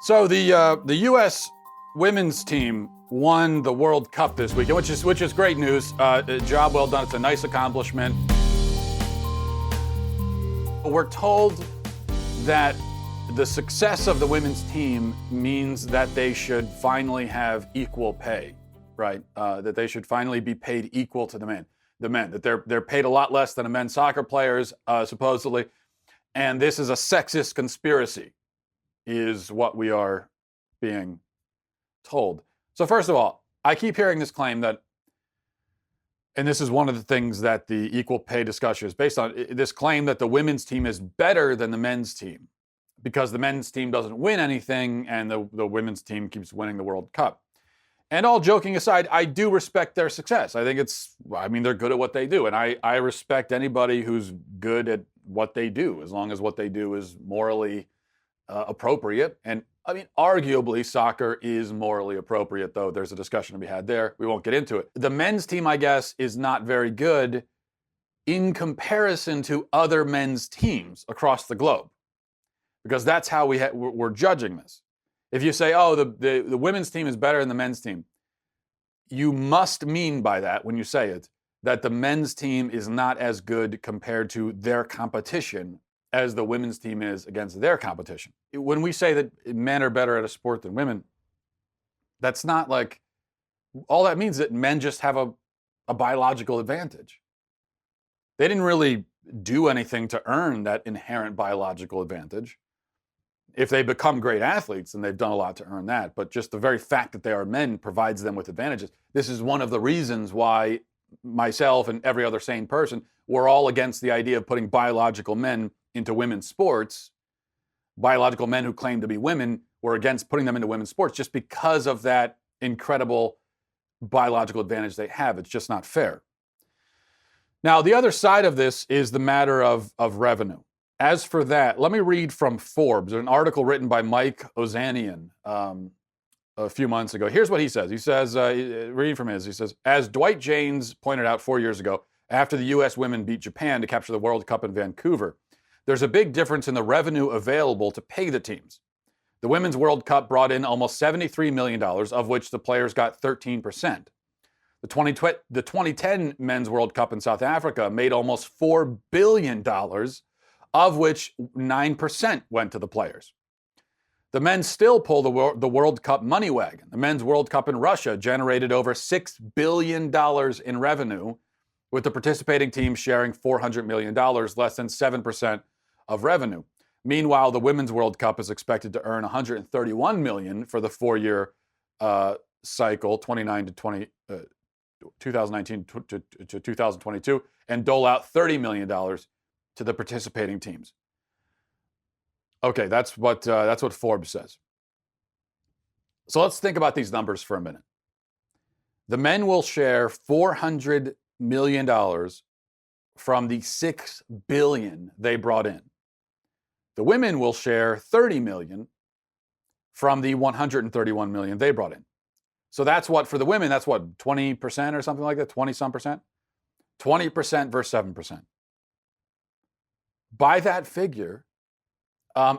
So the U.S. women's team won the World Cup this weekend, which is great news. Job well done. It's a nice accomplishment. We're told that the success of the women's team means that they should finally have equal pay, right? That they should finally be paid equal to the men. That they're paid a lot less than the men's soccer players, supposedly, and this is a sexist conspiracy, is what we are being told. So first of all, I keep hearing this claim that, and this is one of the things that the equal pay discussion is based on, this claim that the women's team is better than the men's team because the men's team doesn't win anything and the women's team keeps winning the World Cup. And all joking aside, I do respect their success. I think they're good at what they do. And I respect anybody who's good at what they do, as long as what they do is morally appropriate. And I mean, arguably, soccer is morally appropriate, though there's a discussion to be had there. We won't get into it. The men's team, I guess, is not very good in comparison to other men's teams across the globe, because that's how we're judging this. If you say, oh, the women's team is better than the men's team, you must mean by that, when you say it, that the men's team is not as good compared to their competition as the women's team is against their competition. When we say that men are better at a sport than women, that's not like, all that means that men just have a biological advantage. They didn't really do anything to earn that inherent biological advantage. If they become great athletes, then they've done a lot to earn that. But just the very fact that they are men provides them with advantages. This is one of the reasons why myself and every other sane person, we're all against the idea of putting biological men into women's sports. Biological men who claim to be women, we're against putting them into women's sports just because of that incredible biological advantage they have. It's just not fair. Now, the other side of this is the matter of revenue. As for that, let me read from Forbes, an article written by Mike Ozanian a few months ago. Here's what he says. He says, reading from his, he says, as Dwight Jaynes pointed out 4 years ago, after the U.S. women beat Japan to capture the World Cup in Vancouver, there's a big difference in the revenue available to pay the teams. The Women's World Cup brought in almost $73 million, of which the players got 13%. The 2010 Men's World Cup in South Africa made almost $4 billion, of which 9% went to the players. The men still pull the World Cup money wagon. The Men's World Cup in Russia generated over $6 billion in revenue, with the participating teams sharing $400 million, less than 7% of revenue. Meanwhile, the Women's World Cup is expected to earn $131 million for the four-year cycle, 2019 to 2022, and dole out $30 million to the participating teams. Okay, that's what Forbes says. So let's think about these numbers for a minute. The men will share $400 million from the $6 billion they brought in. The women will share $30 million from the $131 million they brought in. So that's what, for the women, that's what, 20% or something like that, 20-some percent? 20% versus 7%. By that figure,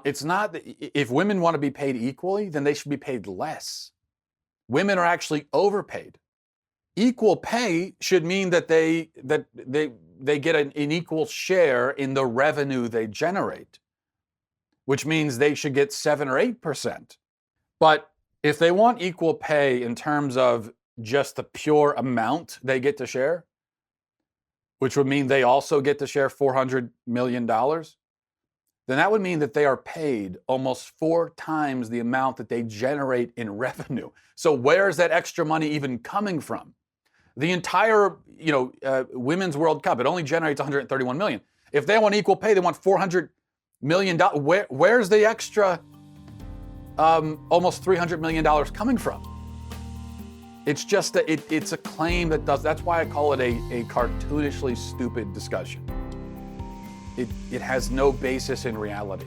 it's not that if women want to be paid equally, then they should be paid less. Women are actually overpaid. Equal pay should mean that they get an equal share in the revenue they generate, which means they should get 7 or 8%. But if they want equal pay in terms of just the pure amount they get to share, which would mean they also get to share $400 million, then that would mean that they are paid almost 4 times the amount that they generate in revenue. So where is that extra money even coming from? The entire, Women's World Cup, it only generates $131 million. If they want equal pay, they want $400 million. Where's the extra almost $300 million coming from? It's just it's a claim that's why I call it a cartoonishly stupid discussion. It has no basis in reality.